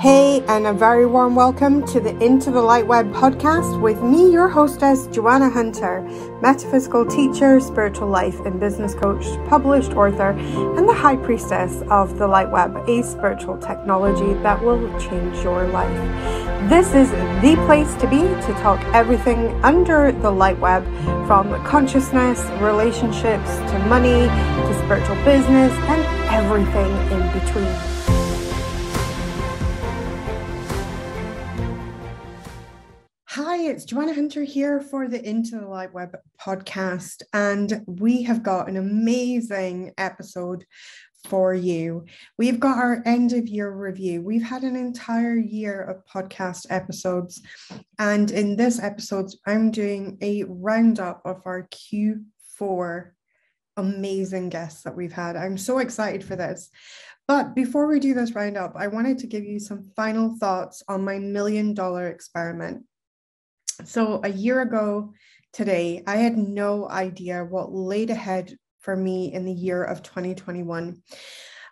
Hey, and a very warm welcome to the Into the LightWeb podcast with me, your hostess, Joanna Hunter, metaphysical teacher, spiritual life and business coach, published author, and the high priestess of the LightWeb, a spiritual technology that will change your life. This is the place to be to talk everything under the LightWeb, from consciousness, relationships, to money, to spiritual business, and everything in between. Hi, it's Joanna Hunter here for the Into the LightWeb podcast, and we have got an amazing episode for you. We've got our end of year review. We've had an entire year of podcast episodes, and in this episode, I'm doing a roundup of our Q4 amazing guests that we've had. I'm so excited for this. But before we do this roundup, I wanted to give you some final thoughts on my $1 million experiment. So a year ago today, I had no idea what laid ahead for me in the year of 2021.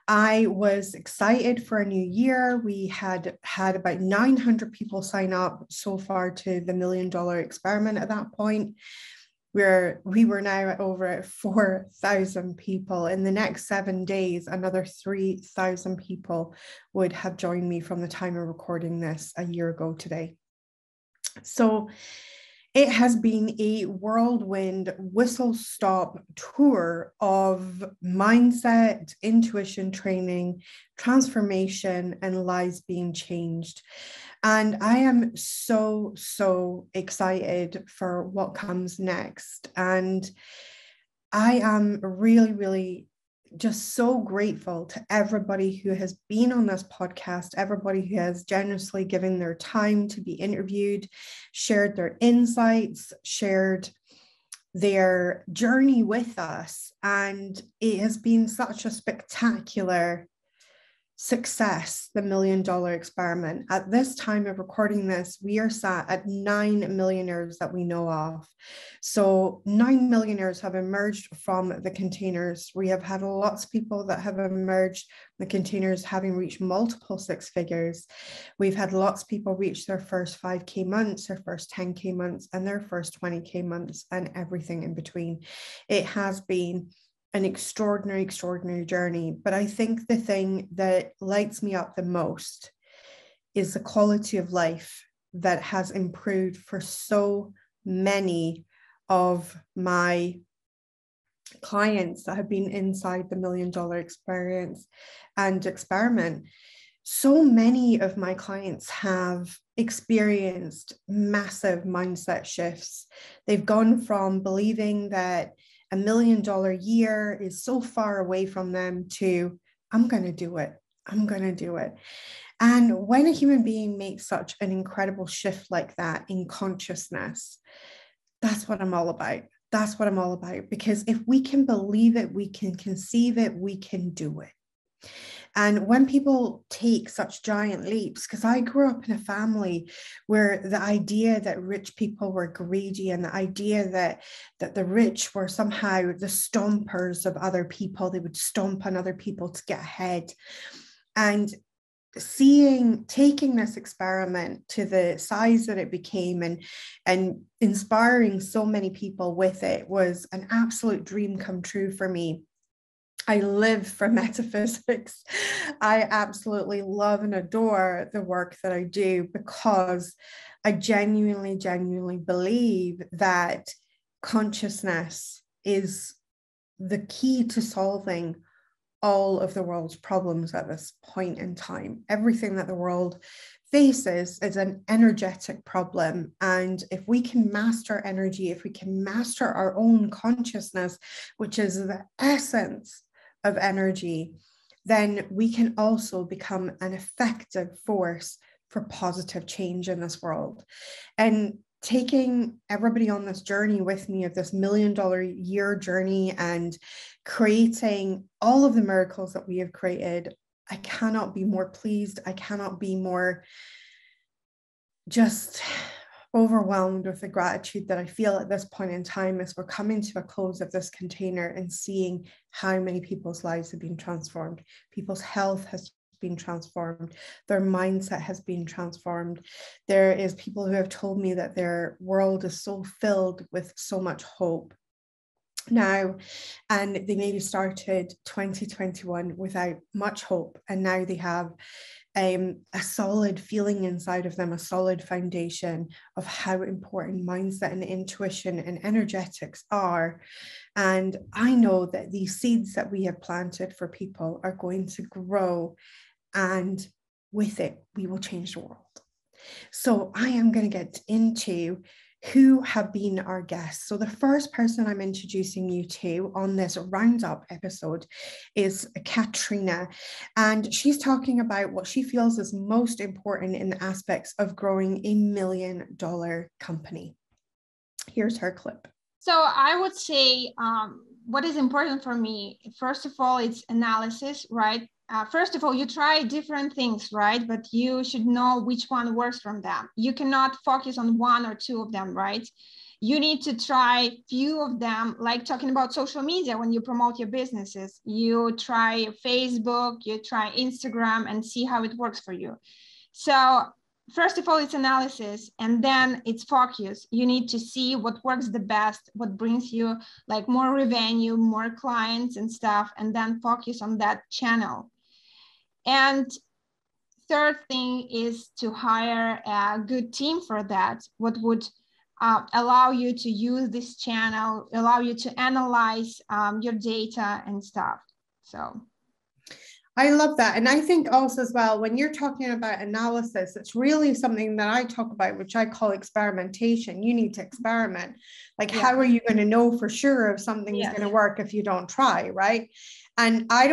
I was excited for a new year. We had about 900 people sign up so far to the $1 million experiment at that point, where we were now at over 4,000 people. In the next 7 days, another 3,000 people would have joined me from the time of recording this a year ago today. So it has been a whirlwind whistle-stop tour of mindset, intuition training, transformation, and lives being changed. And I am so excited for what comes next. And I am really just so grateful to everybody who has been on this podcast, everybody who has generously given their time to be interviewed, shared their insights, shared their journey with us. And it has been such a spectacular success, the $1 million experiment. At this time of recording this, we are sat at 9 millionaires that we know of. So 9 millionaires have emerged from the containers. We have had lots of people that have emerged from the containers having reached multiple six figures. We've had lots of people reach their first 5K months, their first 10K months, and their first 20K months, and everything in between. It has been an extraordinary journey. But I think the thing that lights me up the most is the quality of life that has improved for so many of my clients that have been inside the $1 million experience and experiment. So many of my clients have experienced massive mindset shifts. They've gone from believing that $1 million year is so far away from them to, I'm going to do it. I'm going to do it. And when a human being makes such an incredible shift like that in consciousness, that's what I'm all about. That's what I'm all about. Because if we can believe it, we can conceive it, we can do it. And when people take such giant leaps, because I grew up in a family where the idea that rich people were greedy, and the idea that the rich were somehow the stompers of other people, they would stomp on other people to get ahead. And taking this experiment to the size that it became and inspiring so many people with it was an absolute dream come true for me. I live for metaphysics. I absolutely love and adore the work that I do because I genuinely believe that consciousness is the key to solving all of the world's problems at this point in time. Everything that the world faces is an energetic problem. And if we can master energy, if we can master our own consciousness, which is the essence of energy, then we can also become an effective force for positive change in this world. And taking everybody on this journey with me of this $1 million year journey and creating all of the miracles that we have created, I cannot be more pleased. I cannot be more just overwhelmed with the gratitude that I feel at this point in time as we're coming to a close of this container and seeing how many people's lives have been transformed. People's health has been transformed. Their mindset has been transformed. There is people who have told me that their world is so filled with so much hope now, and they maybe started 2021 without much hope, and now they have a solid feeling inside of them, a solid foundation of how important mindset and intuition and energetics are. And I know that these seeds that we have planted for people are going to grow, and with it, we will change the world. So I am going to get into who have been our guests. So the first person I'm introducing you to on this roundup episode is Katerina, and she's talking about what she feels is most important in the aspects of growing $1 million company. Here's her clip. So I would say what is important for me, first of all, it's analysis, right? First of all, you try different things, right? But you should know which one works from them. You cannot focus on one or two of them, right? You need to try few of them, like talking about social media when you promote your businesses. You try Facebook, you try Instagram, and see how it works for you. So first of all, it's analysis, and then it's focus. You need to see what works the best, what brings you like more revenue, more clients and stuff, and then focus on that channel. And third thing is to hire a good team for that, what would allow you to use this channel, allow you to analyze your data and stuff. So I love that. And I think also as well, when you're talking about analysis, it's really something that I talk about, which I call experimentation. You need to experiment. Like, how are you going to know for sure if something's going to work if you don't try, right? And I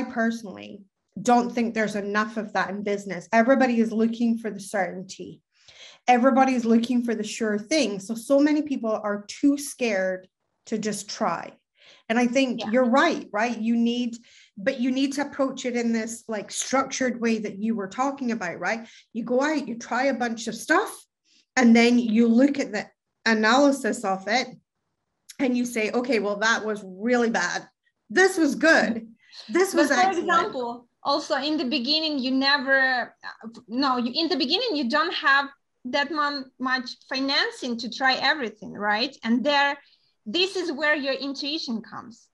personally don't think there's enough of that in business. Everybody is looking for the certainty. Everybody's looking for the sure thing. So many people are too scared to just try. And I think you're right? You need to approach it in this like structured way that you were talking about, right? You go out, you try a bunch of stuff, and then you look at the analysis of it and you say, okay, well, that was really bad. This was good. This was excellent. For example, also in the beginning, in the beginning, you don't have that much financing to try everything, right? And this is where your intuition comes.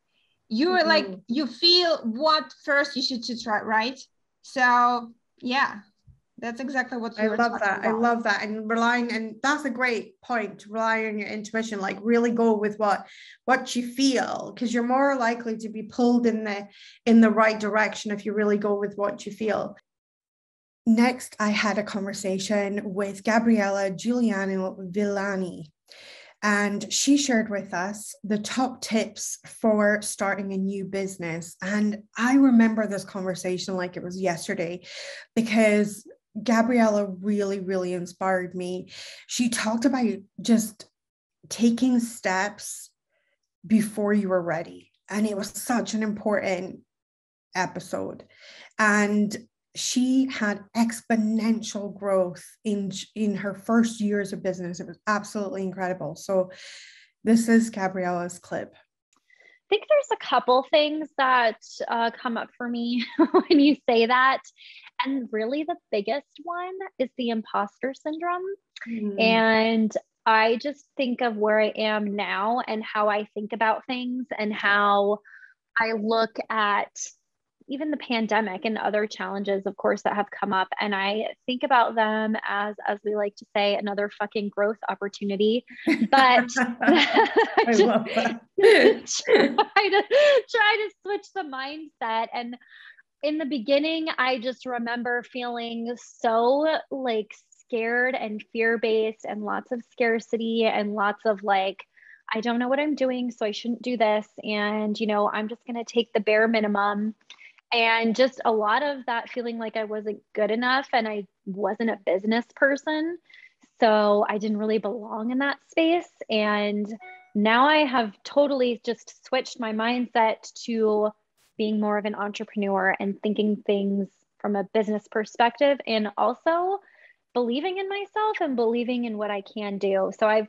You're like, you feel what first you should try, right? So yeah, that's exactly what you were talking about. I love that. And that's a great point, rely on your intuition, like really go with what you feel, because you're more likely to be pulled in the right direction if you really go with what you feel. Next, I had a conversation with Gabrielle Juliano-Villani, and she shared with us the top tips for starting a new business. And I remember this conversation like it was yesterday, because Gabriella really, really inspired me. She talked about just taking steps before you were ready. And it was such an important episode. And she had exponential growth in her first years of business. It was absolutely incredible. So this is Gabriella's clip. I think there's a couple things that come up for me when you say that. And really the biggest one is the imposter syndrome. And I just think of where I am now and how I think about things and how I look at even the pandemic and other challenges, of course, that have come up. And I think about them as we like to say, another fucking growth opportunity. But I love that. try to switch the mindset. And in the beginning, I just remember feeling so like scared and fear-based and lots of scarcity and lots of like, I don't know what I'm doing, so I shouldn't do this. And, I'm just going to take the bare minimum. And just a lot of that feeling like I wasn't good enough and I wasn't a business person. So I didn't really belong in that space. And now I have totally just switched my mindset to being more of an entrepreneur and thinking things from a business perspective, and also believing in myself and believing in what I can do. So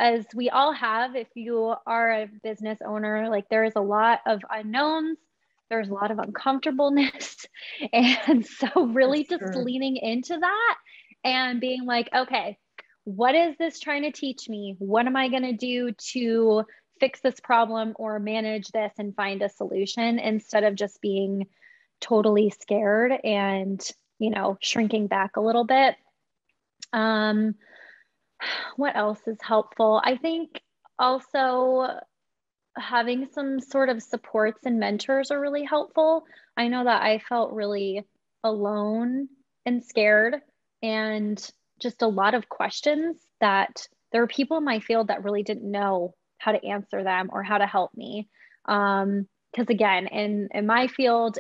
as we all have, if you are a business owner, like there is a lot of unknowns. there's a lot of uncomfortableness. And so really just Sure. leaning into that and being like, okay, what is this trying to teach me? What am I going to do to fix this problem or manage this and find a solution, instead of just being totally scared and, you know, shrinking back a little bit. What else is helpful? I think also having some sort of supports and mentors are really helpful. I know that I felt really alone and scared, and just a lot of questions that there were people in my field that really didn't know how to answer them or how to help me. Because again, in my field,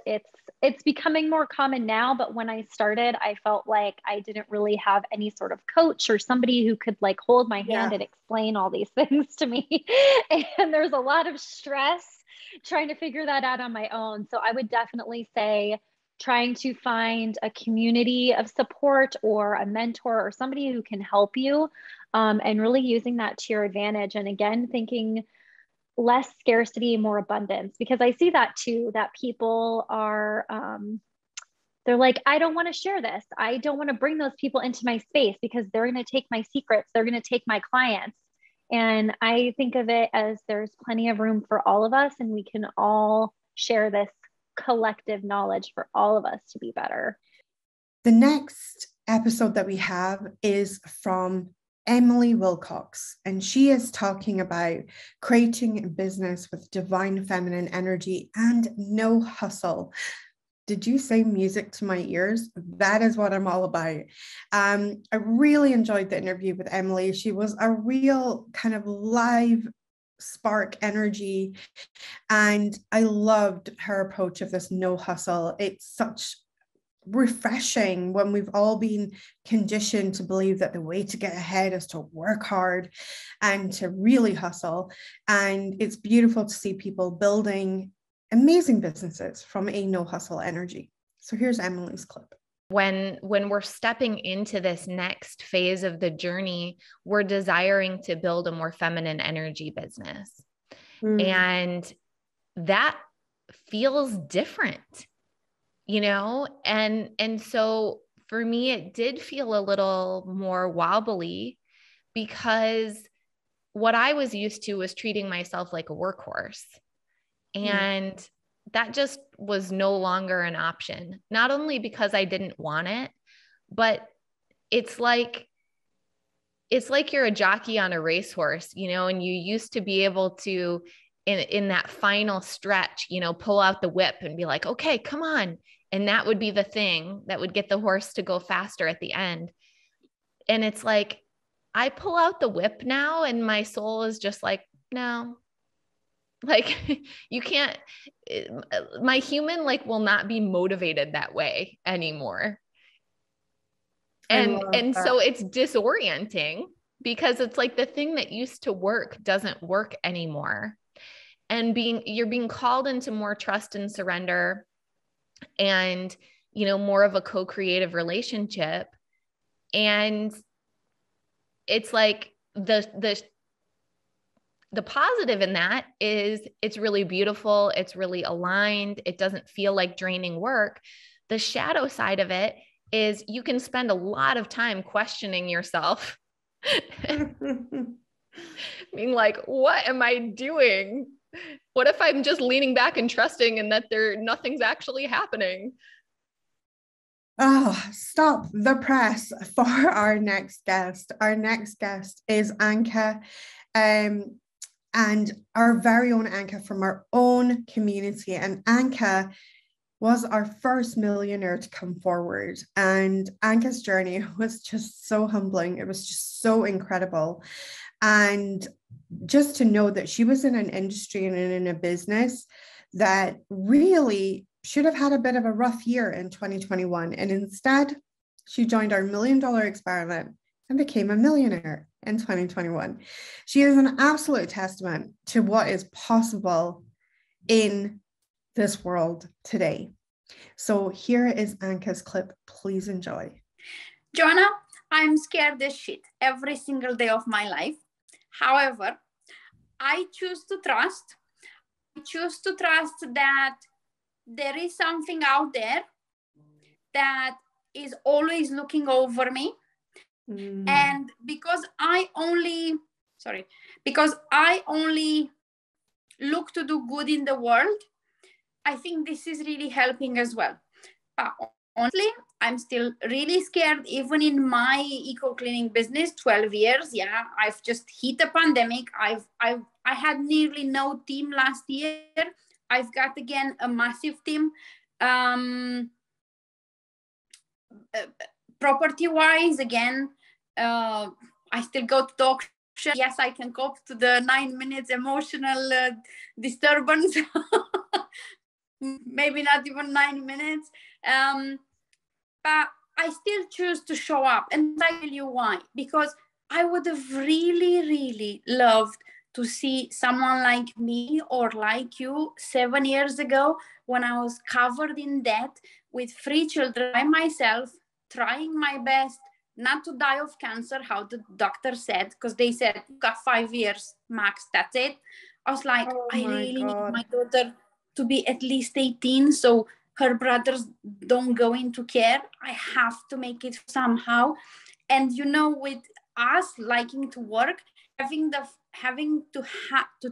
it's becoming more common now, but when I started, I felt like I didn't really have any sort of coach or somebody who could like hold my hand and explain all these things to me. And there's a lot of stress trying to figure that out on my own. So I would definitely say trying to find a community of support or a mentor or somebody who can help you, and really using that to your advantage. And again, thinking less scarcity, more abundance, because I see that too, that people are, they're like, I don't want to share this. I don't want to bring those people into my space because they're going to take my secrets. They're going to take my clients. And I think of it as there's plenty of room for all of us, and we can all share this collective knowledge for all of us to be better. The next episode that we have is from Emily Wilcox, and she is talking about creating a business with divine feminine energy and no hustle. Did you say music to my ears? That is what I'm all about. I really enjoyed the interview with Emily. She was a real kind of live spark energy, and I loved her approach of this no hustle. It's such refreshing when we've all been conditioned to believe that the way to get ahead is to work hard and to really hustle. And it's beautiful to see people building amazing businesses from a no hustle energy. So here's Emily's clip. When we're stepping into this next phase of the journey, we're desiring to build a more feminine energy business. And that feels different, you know? And so for me, it did feel a little more wobbly, because what I was used to was treating myself like a workhorse. And that just was no longer an option, not only because I didn't want it, but it's like you're a jockey on a racehorse, you know, and you used to be able to, in that final stretch, you know, pull out the whip and be like, okay, come on. And that would be the thing that would get the horse to go faster at the end. And it's like, I pull out the whip now and my soul is just like, no, like you can't, my human like will not be motivated that way anymore. And so it's disorienting, because it's like the thing that used to work doesn't work anymore. And you're being called into more trust and surrender, and, you know, more of a co-creative relationship. And it's like the positive in that is it's really beautiful. It's really aligned. It doesn't feel like draining work. The shadow side of it is you can spend a lot of time questioning yourself. Being like, what am I doing? What if I'm just leaning back and trusting and that nothing's actually happening? Oh, stop the press for our next guest. Our next guest is Anca, and our very own Anca from our own community. And Anca was our first millionaire to come forward. And Anca's journey was just so humbling. It was just so incredible. And just to know that she was in an industry and in a business that really should have had a bit of a rough year in 2021. And instead, she joined our $1 million experiment and became a millionaire in 2021. She is an absolute testament to what is possible in this world today. So here is Anca's clip. Please enjoy. Joanna, I'm scared as shit every single day of my life. However, I choose to trust. I choose to trust that there is something out there that is always looking over me. And because I only look to do good in the world, I think this is really helping as well. But honestly, I'm still really scared, even in my eco-cleaning business, 12 years. Yeah, I've just hit a pandemic. I had nearly no team last year. I've got, again, a massive team. Property-wise, again, I still go to talk. Yes, I can cope to the 9 minutes emotional disturbance. Maybe not even 9 minutes. But I still choose to show up. And I tell you why. Because I would have really, really loved to see someone like me or like you 7 years ago, when I was covered in debt with 3 children by myself, trying my best not to die of cancer, how the doctor said, because they said, you got 5 years max, that's it. I was like, I really need my daughter to be at least 18, so her brothers don't go into care. I have to make it somehow. And you know, with us liking to work, having to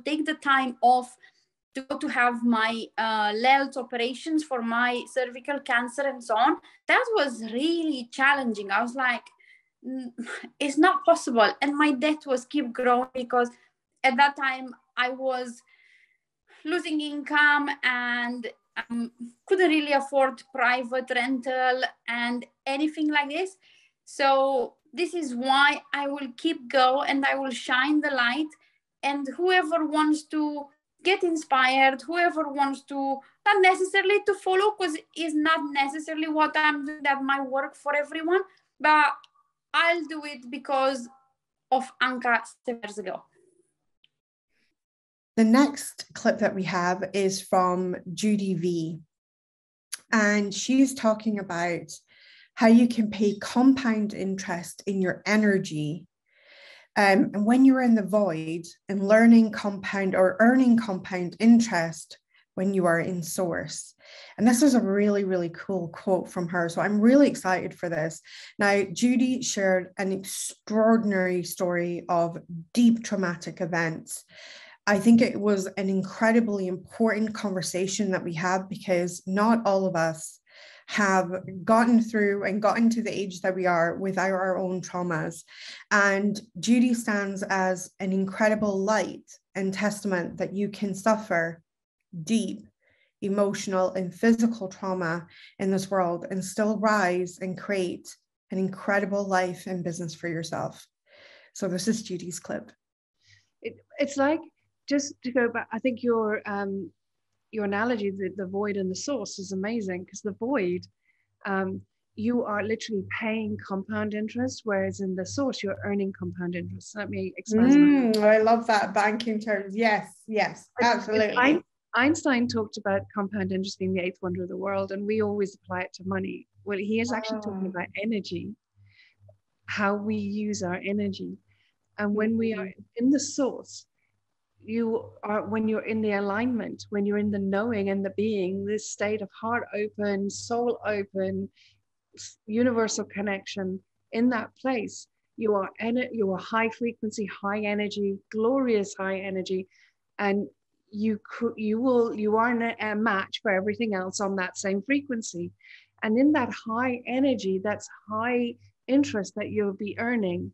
take the time off to go to have my LELT operations for my cervical cancer and so on, that was really challenging. I was like, it's not possible. And my debt was keep growing, because at that time I was losing income and couldn't really afford private rental and anything like this. So this is why I will keep going and I will shine the light. And whoever wants to get inspired, whoever wants to, not necessarily to follow, because it's not necessarily what I'm doing that might work for everyone, but I'll do it because of Anca 7 years ago. The next clip that we have is from Judy Vee, and she's talking about how you can pay compound interest in your energy. And when you're in the void, and learning compound or earning compound interest when you are in source. And this is a really, really cool quote from her. So I'm really excited for this. Now, Judy shared an extraordinary story of deep traumatic events. I think it was an incredibly important conversation that we had, because not all of us have gotten through and gotten to the age that we are without our own traumas. And Judy stands as an incredible light and testament that you can suffer deep emotional and physical trauma in this world and still rise and create an incredible life and business for yourself. So this is Judy's clip. It's like, just to go back, I think your analogy, the void and the source, is amazing, because the void, you are literally paying compound interest, whereas in the source, you're earning compound interest. Let me expand. I love that, banking terms. Yes, absolutely. Einstein talked about compound interest being the 8th wonder of the world, and we always apply it to money. Well, he is actually talking about energy, how we use our energy. And when we are in the source, when you're in the alignment, when you're in the knowing and the being, this state of heart open, soul open, universal connection, in that place, you are high frequency, high energy, glorious high energy, and you are a match for everything else on that same frequency. And in that high energy, that's high interest that you'll be earning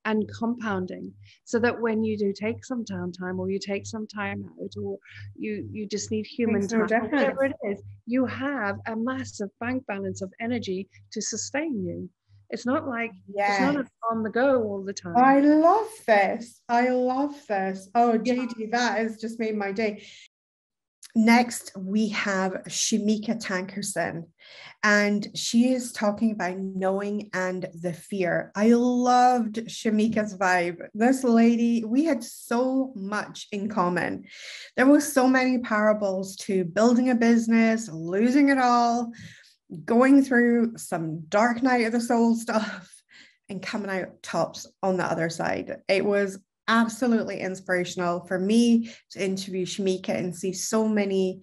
and compounding, so that when you do take some downtime, or you take some time out, or you just need human time, or whatever it is, you have a massive bank balance of energy to sustain you. It's not like it's not on the go all the time. I love this. Oh, Judy, that has just made my day. Next, we have Shamika Tankerson, and she is talking about knowing and the fear. I loved Shamika's vibe. This lady, we had so much in common. There were so many parables to building a business, losing it all, going through some dark night of the soul stuff, and coming out tops on the other side. It was absolutely inspirational for me to interview Shamika and see so many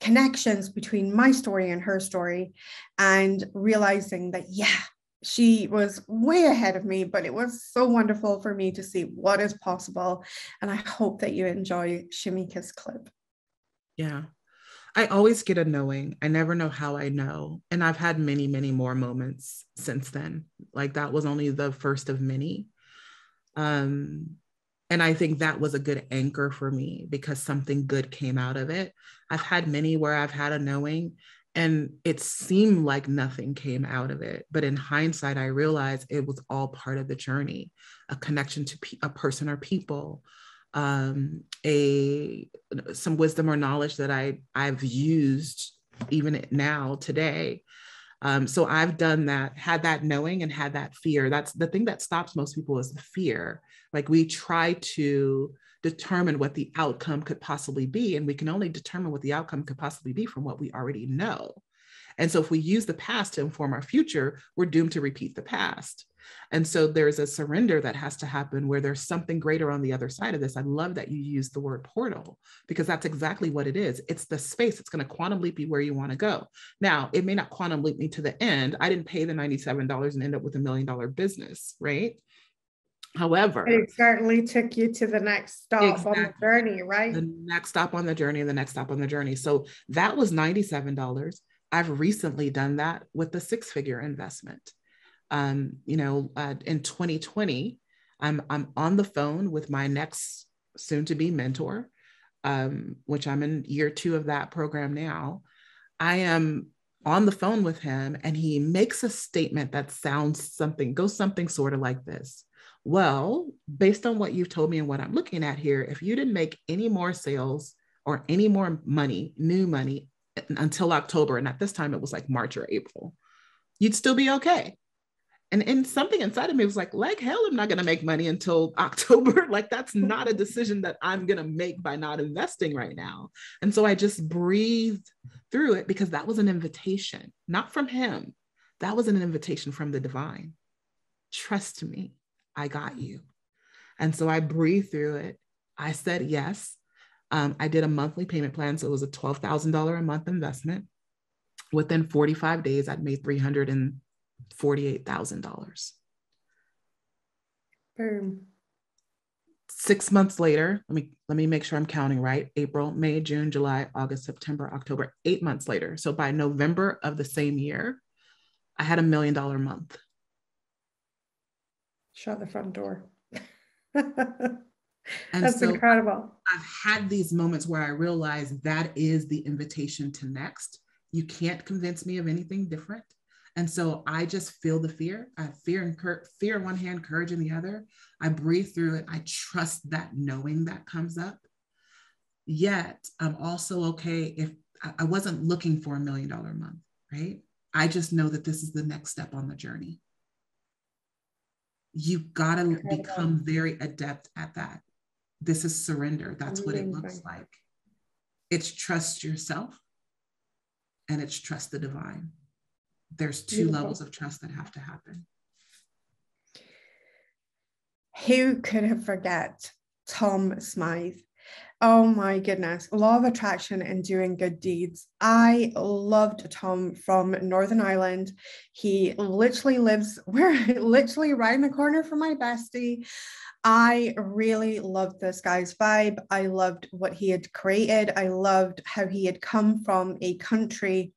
connections between my story and her story, and realizing that, yeah, she was way ahead of me, but it was so wonderful for me to see what is possible. And I hope that you enjoy Shamika's clip. Yeah. I always get a knowing. I never know how I know. And I've had many, many more moments since then. Like that was only the first of many. And I think that was a good anchor for me because something good came out of it. I've had many where I've had a knowing and it seemed like nothing came out of it. But in hindsight, I realized it was all part of the journey, a connection to a person or people, some wisdom or knowledge that I've used even now today. So I've done that, had that knowing and had that fear. That's the thing that stops most people is the fear. Like we try to determine what the outcome could possibly be. And we can only determine what the outcome could possibly be from what we already know. And so if we use the past to inform our future, we're doomed to repeat the past. And so there's a surrender that has to happen where there's something greater on the other side of this. I love that you use the word portal because that's exactly what it is. It's the space. It's going to quantum leap you where you want to go. Now, it may not quantum leap me to the end. I didn't pay the $97 and end up with $1 million business, right? However, it certainly took you to the next stop on the journey, right? The next stop on the journey and the next stop on the journey. So that was $97. I've recently done that with the 6-figure investment. In 2020, I'm on the phone with my next soon-to-be mentor, which I'm in year 2 of that program now. I am on the phone with him and he makes a statement that goes something sort of like this. Well, based on what you've told me and what I'm looking at here, if you didn't make any more sales or any more money, new money until October, and at this time it was like March or April, you'd still be okay. And something inside of me was like hell, I'm not going to make money until October. Like, that's not a decision that I'm going to make by not investing right now. And so I just breathed through it because that was an invitation, not from him. That was an invitation from the divine. Trust me, I got you. And so I breathed through it. I said yes. I did a monthly payment plan. So it was a $12,000 a month investment. Within 45 days, I'd made $348,000. Boom. 6 months later, let me make sure I'm counting right. April, May, June, July, August, September, October, 8 months later. So by November of the same year, I had $1 million month. Shut the front door. And that's so incredible. I've had these moments where I realize that is the invitation to next. You can't convince me of anything different. And so I just feel the fear. I have fear in one hand, courage in the other. I breathe through it. I trust that knowing that comes up. Yet I'm also okay if I wasn't looking for $1 million a month, right? I just know that this is the next step on the journey. You've got to become very adept at that. This is surrender. That's what it looks like. It's trust yourself and it's trust the divine. There's 2 levels of trust that have to happen. Who could have forget Tom Smyth? Oh my goodness. Law of attraction and doing good deeds. I loved Tom from Northern Ireland. He literally lives literally right in the corner from my bestie. I really loved this guy's vibe. I loved what he had created. I loved how he had come from a country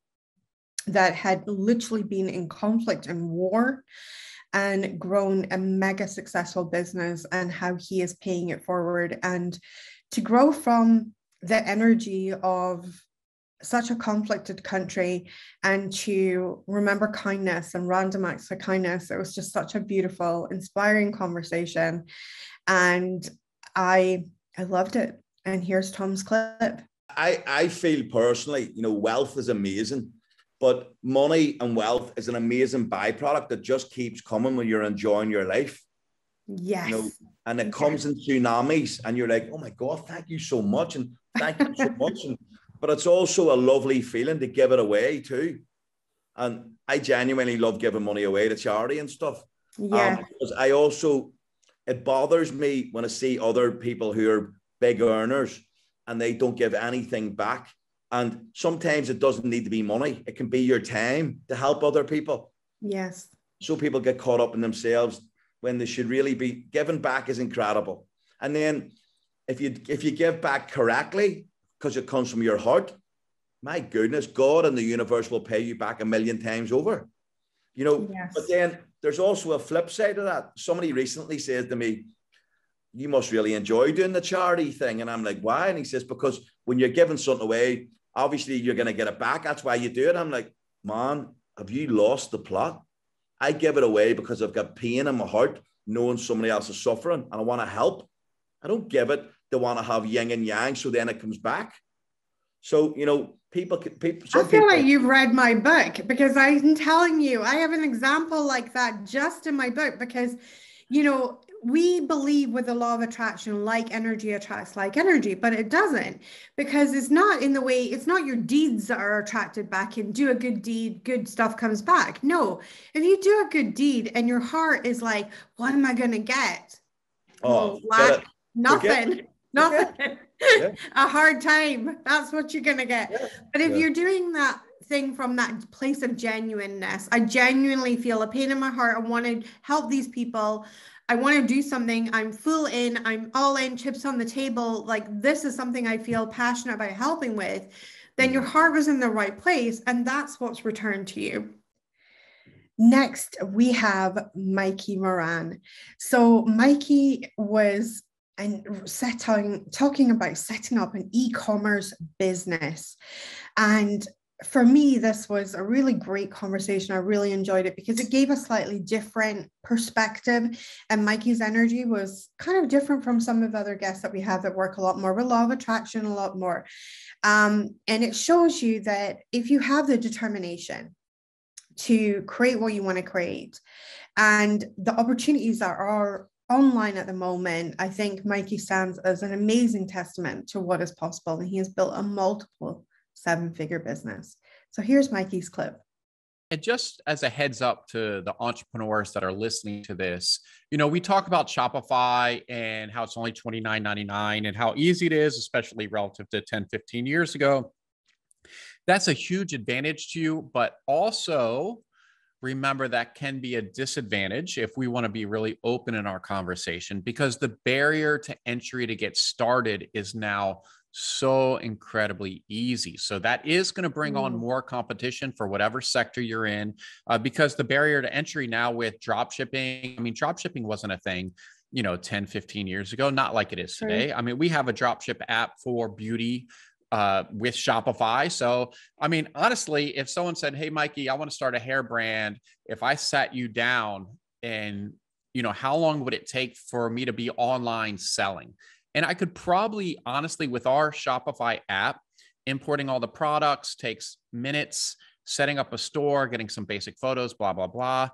that had literally been in conflict and war and grown a mega successful business, and how he is paying it forward. And to grow from the energy of such a conflicted country and to remember kindness and random acts of kindness, it was just such a beautiful, inspiring conversation. And I loved it. And here's Tom's clip. I feel personally, wealth is amazing, but money and wealth is an amazing byproduct that just keeps coming when you're enjoying your life. Yes. And it comes in tsunamis and you're like, oh my God, thank you so much. And thank you so much. But it's also a lovely feeling to give it away too. And I genuinely love giving money away to charity and stuff. Yeah. Because it bothers me when I see other people who are big earners and they don't give anything back. And sometimes it doesn't need to be money. It can be your time to help other people. Yes. So people get caught up in themselves when they should really be giving back is incredible. And then if you give back correctly, because it comes from your heart, my goodness, God and the universe will pay you back 1,000,000 times over. You know, yes. But then there's also a flip side of that. Somebody recently said to me, you must really enjoy doing the charity thing. And I'm like, why? And he says, because when you're giving something away, obviously you're going to get it back. That's why you do it. I'm like, man, have you lost the plot? I give it away because I've got pain in my heart, knowing somebody else is suffering and I want to help. I don't give it to want to have yin and yang, so then it comes back. So, you know, people. I feel like you've read my book, because I'm telling you, I have an example like that just in my book, because, you know, we believe with the law of attraction, like energy attracts like energy, but it doesn't, because it's not in the way, it's not your deeds that are attracted back in. Do a good deed, good stuff comes back. No, if you do a good deed and your heart is like, what am I going to get? Oh, lack, nothing. Yeah. A hard time. That's what you're going to get. Yeah. But if you're doing that thing from that place of genuineness, I genuinely feel a pain in my heart. I want to help these people. I want to do something. I'm full in. I'm all in, chips on the table. Like, this is something I feel passionate about helping with. Then your heart was in the right place. And that's what's returned to you. Next, we have Mikey Moran. So Mikey was talking about setting up an e-commerce business. And for me, this was a really great conversation. I really enjoyed it because it gave a slightly different perspective. And Mikey's energy was kind of different from some of the other guests that we have that work a lot more with law of attraction, a lot more. And it shows you that if you have the determination to create what you want to create and the opportunities that are online at the moment, I think Mikey stands as an amazing testament to what is possible. And he has built a multiple 7-figure business. So here's Mikey's clip. And just as a heads up to the entrepreneurs that are listening to this, you know, we talk about Shopify and how it's only $29.99 and how easy it is, especially relative to 10, 15 years ago. That's a huge advantage to you, but also remember that can be a disadvantage if we want to be really open in our conversation, because the barrier to entry to get started is now so incredibly easy. So that is going to bring on more competition for whatever sector you're in, because the barrier to entry now with drop shipping, I mean, drop shipping wasn't a thing, you know, 10, 15 years ago, not like it is today. I mean, we have a drop ship app for beauty with Shopify. So, I mean, honestly, if someone said, hey, Mikey, I want to start a hair brand, if I sat you down and, you know, how long would it take for me to be online selling? And I could probably, honestly, with our Shopify app, importing all the products takes minutes, setting up a store, getting some basic photos, blah, blah, blah.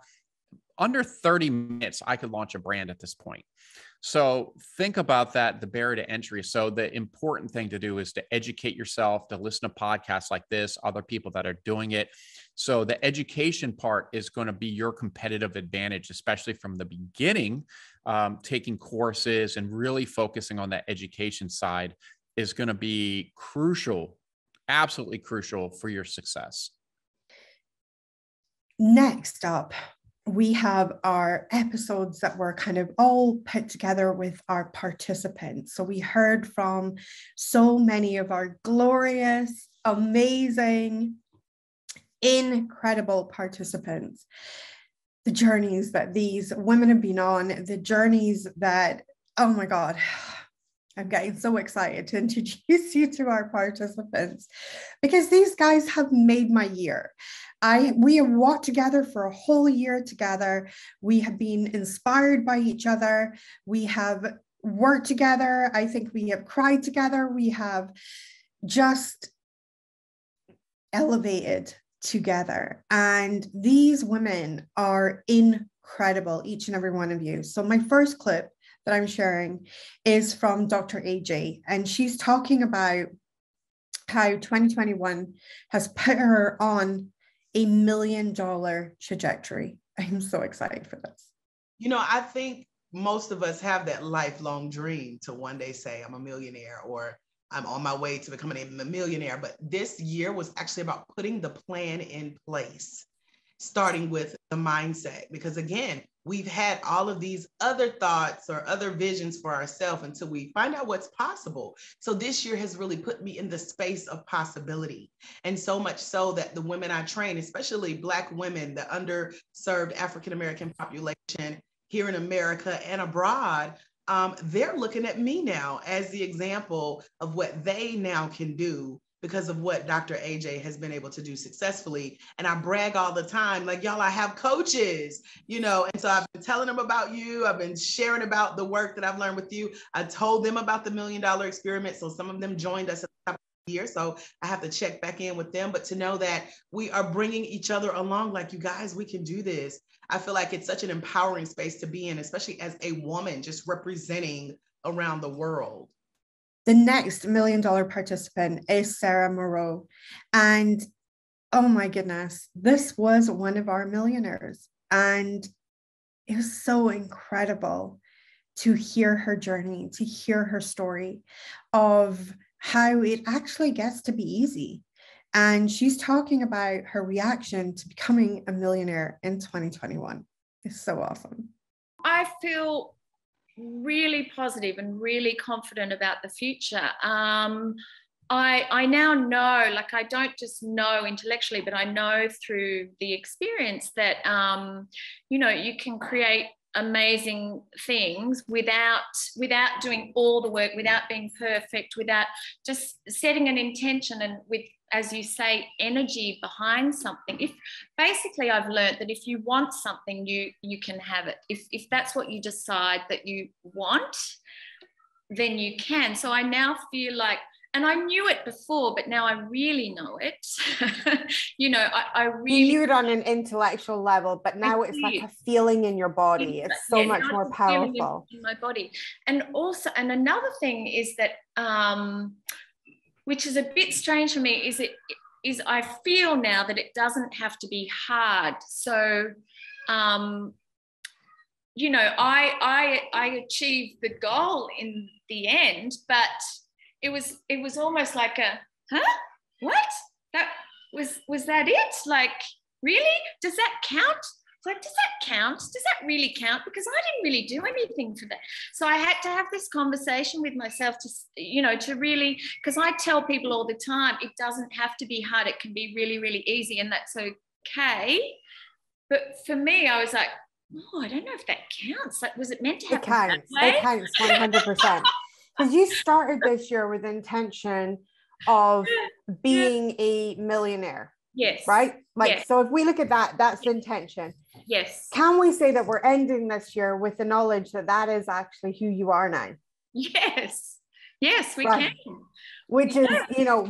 Under 30 minutes, I could launch a brand at this point. So think about that, the barrier to entry. So the important thing to do is to educate yourself, to listen to podcasts like this, other people that are doing it. So the education part is going to be your competitive advantage, especially from the beginning. Taking courses and really focusing on that education side is going to be crucial, absolutely crucial for your success. Next up, we have our episodes that were kind of all put together with our participants. So we heard from so many of our glorious, amazing, incredible participants. The journeys that these women have been on, the journeys that, oh my God, I'm getting so excited to introduce you to our participants, because these guys have made my year. We have walked together for a whole year together. We have been inspired by each other. We have worked together. I think we have cried together. We have just elevated together. And these women are incredible, each and every one of you. So my first clip that I'm sharing is from Dr. AJ, and she's talking about how 2021 has put her on $1 million trajectory. I'm so excited for this. You know, I think most of us have that lifelong dream to one day say, I'm a millionaire, or I'm on my way to becoming a millionaire. But this year was actually about putting the plan in place, starting with the mindset, because again, we've had all of these other thoughts or other visions for ourselves until we find out what's possible. So this year has really put me in the space of possibility. And so much so that the women I train, especially Black women, the underserved African-American population here in America and abroad, they're looking at me now as the example of what they now can do because of what Dr. AJ has been able to do successfully. And I brag all the time, like, y'all, I have coaches, you know, and so I've been telling them about you. I've been sharing about the work that I've learned with you. I told them about the $1 Million Experiment. So some of them joined us at the top of the year. So I have to check back in with them, but to know that we are bringing each other along, like, you guys, we can do this. I feel like it's such an empowering space to be in, especially as a woman just representing around the world. The next $1 Million participant is Sarah Moreau. And oh my goodness, this was one of our millionaires. And it was so incredible to hear her journey, to hear her story of how it actually gets to be easy. And she's talking about her reaction to becoming a millionaire in 2021. It's so awesome. I feel really positive and really confident about the future. I now know, like, I don't just know intellectually, but I know through the experience that, you know, you can create amazing things without doing all the work, without being perfect, without just setting an intention and with, as you say, energy behind something. If basically I've learned that if you want something, you can have it. If that's what you decide that you want, then you can. So I now feel like, and I knew it before, but now I really know it. You know, I really you knew it on an intellectual level, but now it's like a feeling in your body. It's so much more powerful in my body. And also, and another thing is that, which is a bit strange for me, is I feel now that it doesn't have to be hard. So, you know, I achieved the goal in the end, but it was almost like a, huh? What? That was that it? Like, really? Does that count? It's like, does that count? Does that really count? Because I didn't really do anything for that. So I had to have this conversation with myself to, you know, to really, because I tell people all the time, it doesn't have to be hard. It can be really, really easy, and that's okay. But for me, I was like, oh, I don't know if that counts. Like, was it meant to happen that way? It counts 100%. Because you started this year with intention of being a millionaire. Yes. Right? Like, yes. So if we look at that, that's the intention. Yes. Can we say that we're ending this year with the knowledge that that is actually who you are now? Yes. Yes, we can. Which is, you know,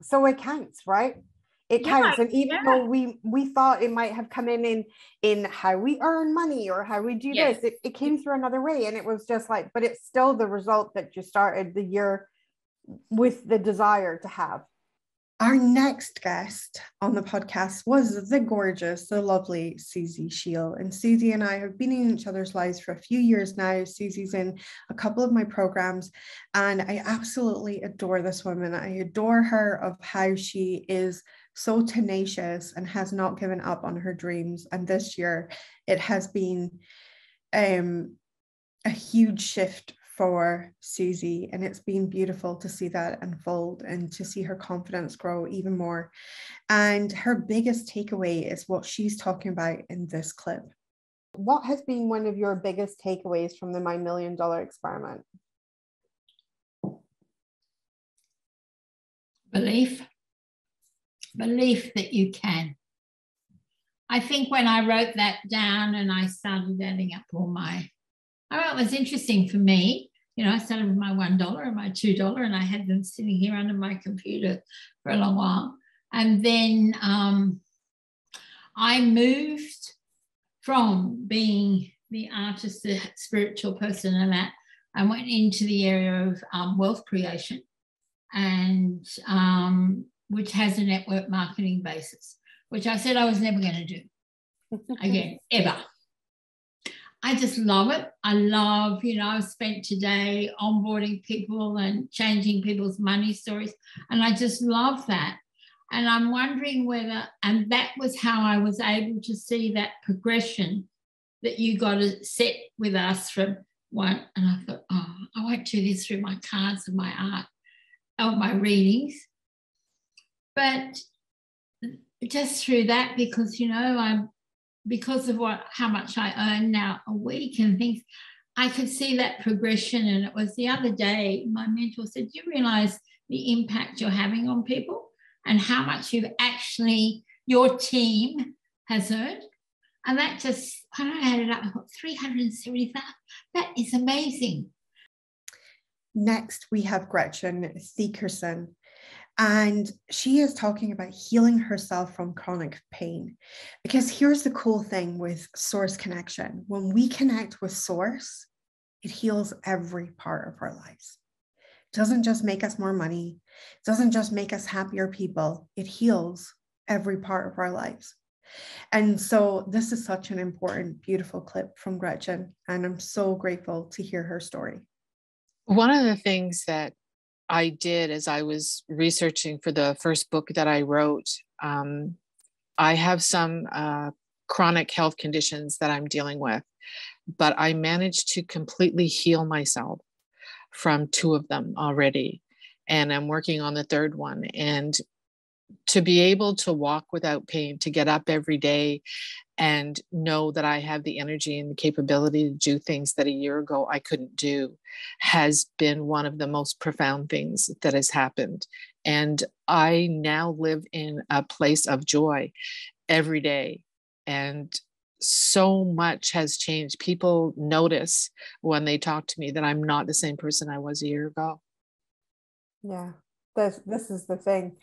so it counts, right? It counts. And even though we thought it might have come in how we earn money or how we do this, it came through another way. And it was just like, but it's still the result that you started the year with the desire to have. Our next guest on the podcast was the gorgeous, the lovely Susie Shield. And Susie and I have been in each other's lives for a few years now. Susie's in a couple of my programs, and I absolutely adore this woman. I adore her of how she is so tenacious and has not given up on her dreams. And this year, it has been a huge shift for Susie, and it's been beautiful to see that unfold and to see her confidence grow even more. And her biggest takeaway is what she's talking about in this clip. What has been one of your biggest takeaways from the My $1 Million Experiment? Belief that you can. I think when I wrote that down and I started adding up all my, it was interesting for me. You know, I started with my $1 and my $2, and I had them sitting here under my computer for a long while. And then I moved from being the artist, the spiritual person, and that, I went into the area of wealth creation, and which has a network marketing basis, which I said I was never going to do again, ever. I just love it. I love, I've spent today onboarding people and changing people's money stories. And I just love that. And I'm wondering whether, and that was how I was able to see that progression that you got to set with us from one. And I thought, I won't do this through my cards and my art, or my readings. But just through that, because, because of how much I earn now a week and things, I could see that progression. And it was the other day, my mentor said, do you realise the impact you're having on people and how much your team has earned? And that just, when I added up, I thought 370,000, that is amazing. Next, we have Gretchen Seekerson. And she is talking about healing herself from chronic pain. Because here's the cool thing with source connection. When we connect with source, it heals every part of our lives. It doesn't just make us more money. It doesn't just make us happier people. It heals every part of our lives. And so this is such an important, beautiful clip from Gretchen. And I'm so grateful to hear her story. One of the things that I did as I was researching for the first book that I wrote, I have some chronic health conditions that I'm dealing with, but I managed to completely heal myself from 2 of them already. And I'm working on the 3rd one. And to be able to walk without pain, to get up every day and know that I have the energy and the capability to do things that a year ago I couldn't do, has been one of the most profound things that has happened. And I now live in a place of joy every day. And so much has changed. People notice when they talk to me that I'm not the same person I was a year ago. Yeah, this is the thing.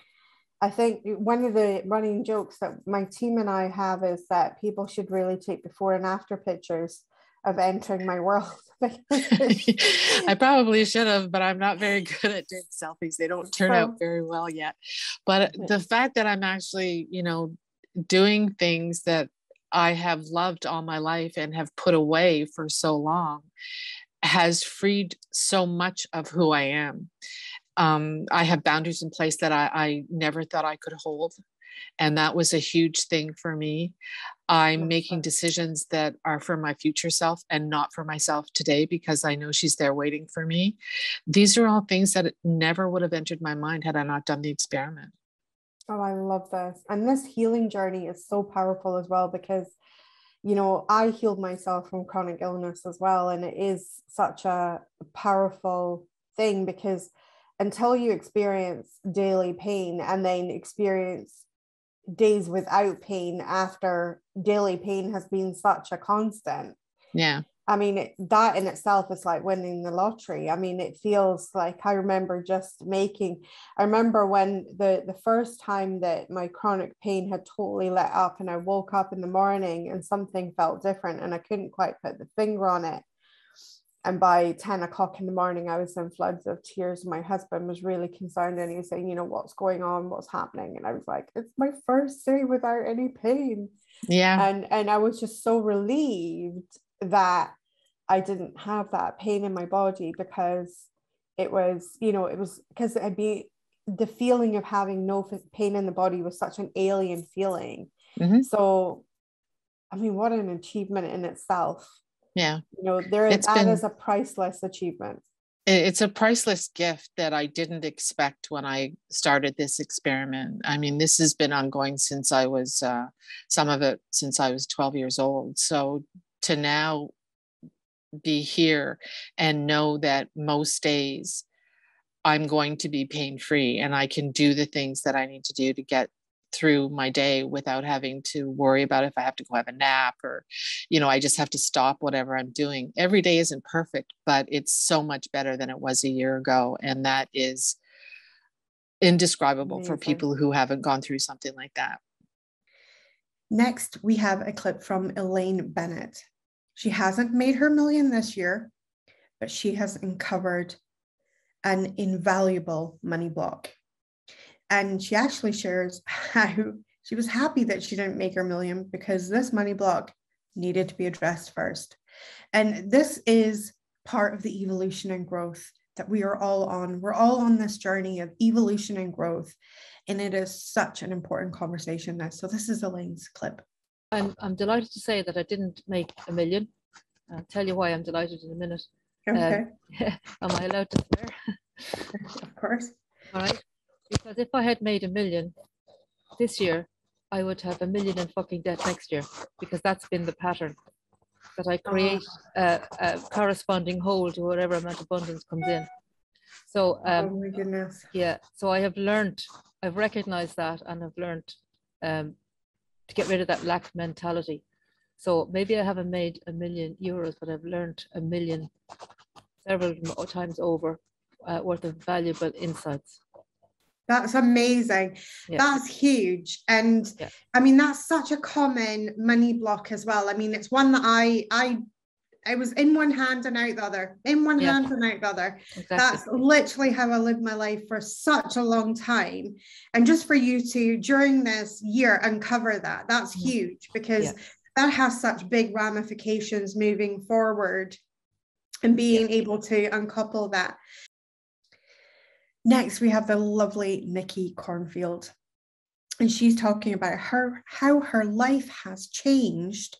I think one of the running jokes that my team and I have is that people should really take before and after pictures of entering my world. I probably should have, but I'm not very good at doing selfies. They don't turn out very well yet. But the fact that I'm actually, doing things that I have loved all my life and have put away for so long has freed so much of who I am. I have boundaries in place that I never thought I could hold. And that was a huge thing for me. I'm making decisions that are for my future self and not for myself today, because I know she's there waiting for me. These are all things that never would have entered my mind had I not done the experiment. Oh, I love this. And this healing journey is so powerful as well, because, I healed myself from chronic illness as well. And it is such a powerful thing, because until you experience daily pain and then experience days without pain after daily pain has been such a constant. Yeah. I mean, that in itself is like winning the lottery. I mean, it feels like I remember when the first time that my chronic pain had totally let up and I woke up in the morning and something felt different and I couldn't quite put the finger on it. And by 10 o'clock in the morning, I was in floods of tears. My husband was really concerned and he was saying, what's going on? What's happening? And I was like, it's my first day without any pain. Yeah. And I was just so relieved that I didn't have that pain in my body, because it was because the feeling of having no pain in the body was such an alien feeling. Mm-hmm. So, I mean, what an achievement in itself. Yeah. That is a priceless achievement. It's a priceless gift that I didn't expect when I started this experiment. I mean, this has been ongoing since I was, some of it since I was 12 years old. So to now be here and know that most days I'm going to be pain-free and I can do the things that I need to do to get through my day without having to worry about if I have to go have a nap or, I just have to stop whatever I'm doing. Every day isn't perfect, but it's so much better than it was a year ago. And that is indescribable. Amazing. For people who haven't gone through something like that. Next, we have a clip from Elaine Bennett. She hasn't made her million this year, but she has uncovered an invaluable money block. And she actually shares how she was happy that she didn't make her million because this money block needed to be addressed first. And this is part of the evolution and growth that we are all on. We're all on this journey of evolution and growth. And it is such an important conversation now. So this is Elaine's clip. I'm delighted to say that I didn't make $1 million. I'll tell you why I'm delighted in a minute. Okay. Am I allowed to swear? Of course. All right. Because if I had made $1 million this year, I would have $1 million in fucking debt next year, because that's been the pattern, that I create a corresponding hole to whatever amount of abundance comes in. So, oh my goodness. Yeah. So I have learned, I've recognized that, and I've learned to get rid of that lack mentality. So maybe I haven't made €1 million, but I've learned $1 million several times over worth of valuable insights. That's amazing. Yeah. That's huge. And yeah. I mean, that's such a common money block as well. I mean, it's one that I was in one hand and out the other, in one hand and out the other. Exactly. That's literally how I lived my life for such a long time. And just for you to, during this year, uncover that, that's huge, because that has such big ramifications moving forward, and being able to uncouple that. Next, we have the lovely Nikki Cornfield, and she's talking about how her life has changed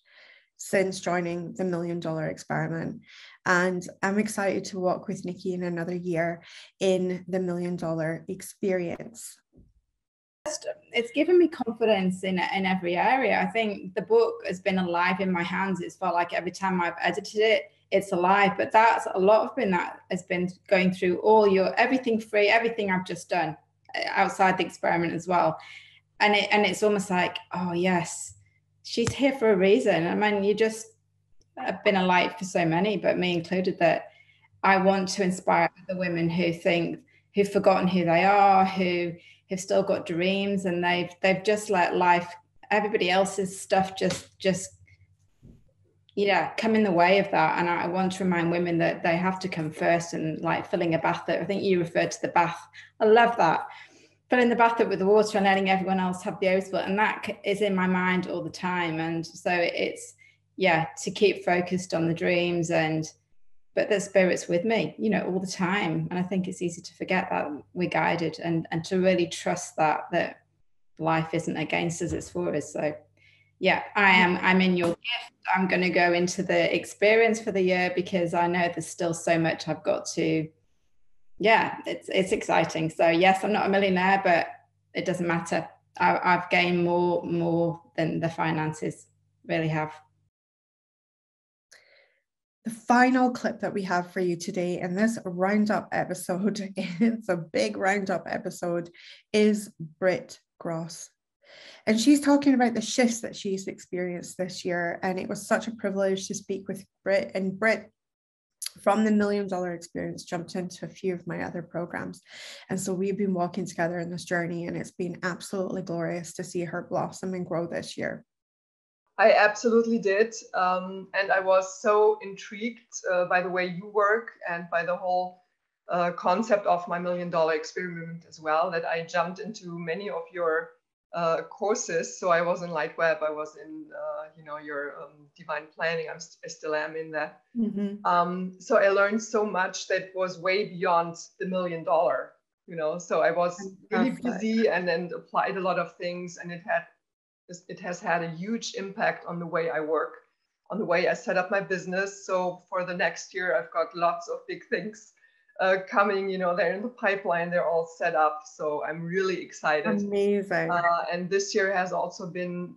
since joining the $1 Million Experiment. And I'm excited to walk with Nikki in another year in the $1 Million Experience. It's given me confidence in every area. I think the book has been alive in my hands. It's felt like every time I've edited it, it's alive. But that's a lot of that has been going through everything free, everything I've just done outside the experiment as well. And it's almost like, oh yes, she's here for a reason. I mean, you just have been a light for so many, but me included, that I want to inspire the women who've forgotten who they are, who have still got dreams, and they've just let life, everybody else's stuff just come in the way of that. And I want to remind women that they have to come first, and like filling a bathtub. I think you referred to the bath. I love that. Filling the bathtub with the water and letting everyone else have the overspill. And that is in my mind all the time. And so it's, to keep focused on the dreams, but the spirit's with me, all the time. And I think it's easy to forget that we're guided, and to really trust that life isn't against us, it's for us. So I'm in your gift. I'm going to go into the experience for the year, because I know there's still so much I've got to, it's exciting. So yes, I'm not a millionaire, but it doesn't matter. I've gained more than the finances really have. The final clip that we have for you today in this roundup episode, it's a big roundup episode, is Britt Gross. And she's talking about the shifts that she's experienced this year. And it was such a privilege to speak with Britt. And Britt, from the $1 Million Experience, jumped into a few of my other programs. And so we've been walking together in this journey, and it's been absolutely glorious to see her blossom and grow this year. I absolutely did. And I was so intrigued by the way you work, and by the whole concept of my $1 Million Experiment as well, that I jumped into many of your courses. So I was in LightWeb, I was in your divine planning. I still am in that. Mm-hmm. So I learned so much that was way beyond the $1 million. So I was really busy, and then applied a lot of things, and it has had a huge impact on the way I work, on the way I set up my business. So for the next year, I've got lots of big things coming, they're in the pipeline, they're all set up. So I'm really excited. Amazing. And this year has also been,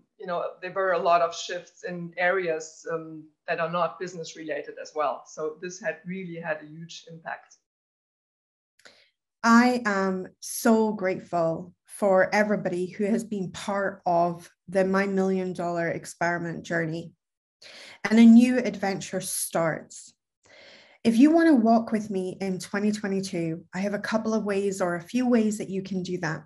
there were a lot of shifts in areas that are not business related as well. So this really had a huge impact. I am so grateful for everybody who has been part of the My $1 Million Experiment journey. And a new adventure starts. If you want to walk with me in 2022, I have a couple of ways, or a few ways that you can do that.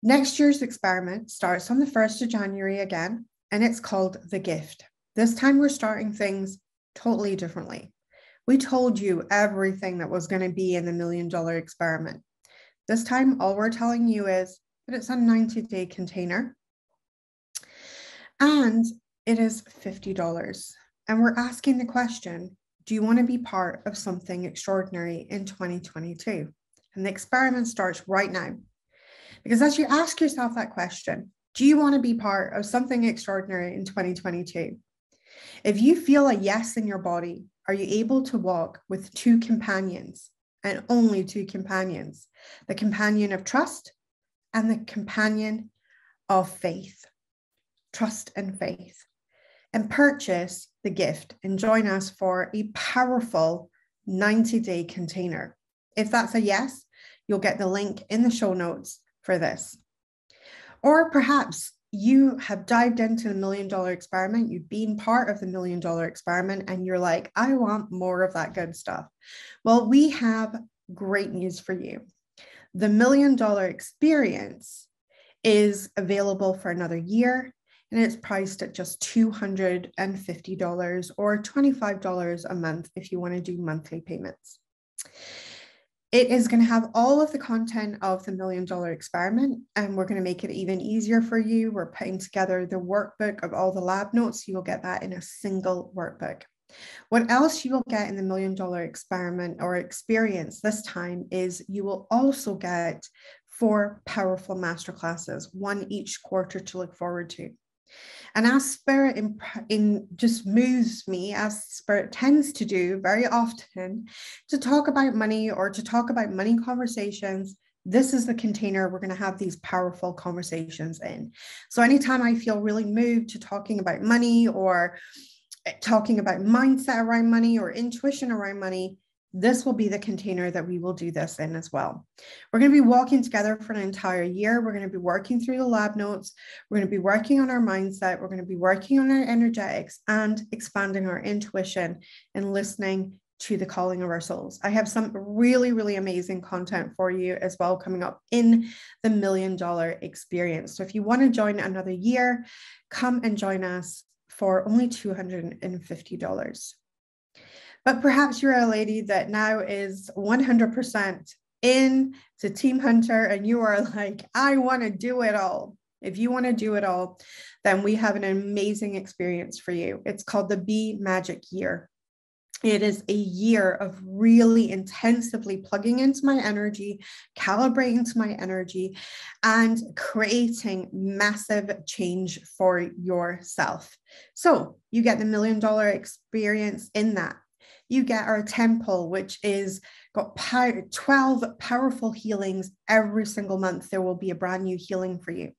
Next year's experiment starts on the 1st of January again, and it's called The Gift. This time we're starting things totally differently. We told you everything that was going to be in the $1 Million Experiment. This time, all we're telling you is that it's a 90-day container, and it is $50. And we're asking the question, do you want to be part of something extraordinary in 2022? And the experiment starts right now. Because as you ask yourself that question, do you want to be part of something extraordinary in 2022? If you feel a yes in your body, are you able to walk with two companions, and only two companions, the companion of trust and the companion of faith, trust and faith, and purchase the gift and join us for a powerful 90-day container? If that's a yes, you'll get the link in the show notes for this. Or perhaps you have dived into the $1 million experiment, you've been part of the $1 million experiment, and you're like, I want more of that good stuff. Well, we have great news for you. The $1 million experience is available for another year, and it's priced at just $250 or $25 a month if you want to do monthly payments. It is going to have all of the content of the $1 million experiment, and we're going to make it even easier for you. We're putting together the workbook of all the lab notes. You will get that in a single workbook. What else you will get in the $1 million experiment or experience this time is you will also get 4 powerful masterclasses, one each quarter to look forward to. And as Spirit just moves me, as Spirit tends to do very often, to talk about money or to talk about money conversations, this is the container we're going to have these powerful conversations in. So anytime I feel really moved to talking about money or talking about mindset around money or intuition around money, this will be the container that we will do this in as well. We're going to be walking together for an entire year. We're going to be working through the lab notes. We're going to be working on our mindset. We're going to be working on our energetics and expanding our intuition and listening to the calling of our souls. I have some really, really amazing content for you as well coming up in the $1 million experience. So if you want to join another year, come and join us for only $250. But perhaps you're a lady that now is 100% in to Team Hunter and you are like, I want to do it all. If you want to do it all, then we have an amazing experience for you. It's called the Be Magic Year. It is a year of really intensively plugging into my energy, calibrating to my energy, and creating massive change for yourself. So you get the $1 million experience in that. You get our temple, which is got 12 powerful healings every single month. There will be a brand new healing for you.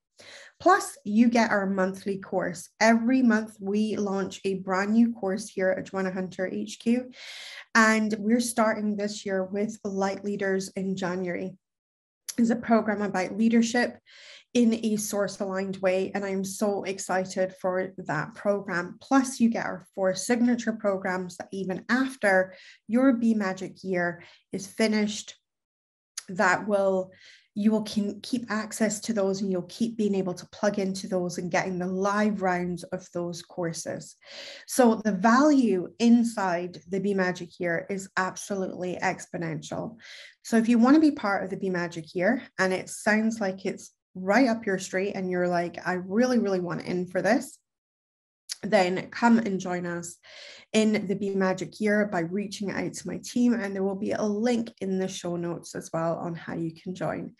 Plus, you get our monthly course. Every month, we launch a brand new course here at Joanna Hunter HQ. And we're starting this year with Light Leaders in January. It's a program about leadership in a source-aligned way, and I'm so excited for that program. Plus, you get our 4 signature programs that even after your Be Magic year is finished, you will keep access to those, and you'll keep being able to plug into those and getting the live rounds of those courses. So the value inside the Be Magic year is absolutely exponential. So if you want to be part of the Be Magic year, and it sounds like it's right up your street and you're like, I really, really want in for this, then come and join us in the Be Magic year by reaching out to my team, and there will be a link in the show notes as well on how you can join.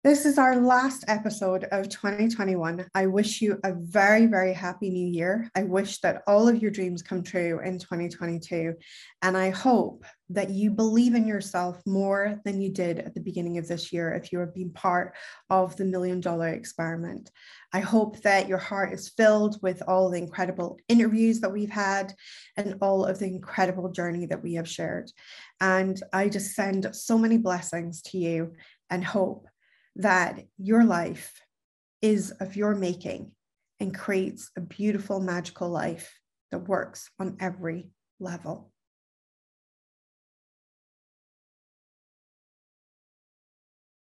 This is our last episode of 2021. I wish you a very, very happy new year. I wish that all of your dreams come true in 2022. And I hope that you believe in yourself more than you did at the beginning of this year if you have been part of the $1 million experiment. I hope that your heart is filled with all the incredible interviews that we've had and all of the incredible journey that we have shared. And I just send so many blessings to you and hope that your life is of your making and creates a beautiful, magical life that works on every level.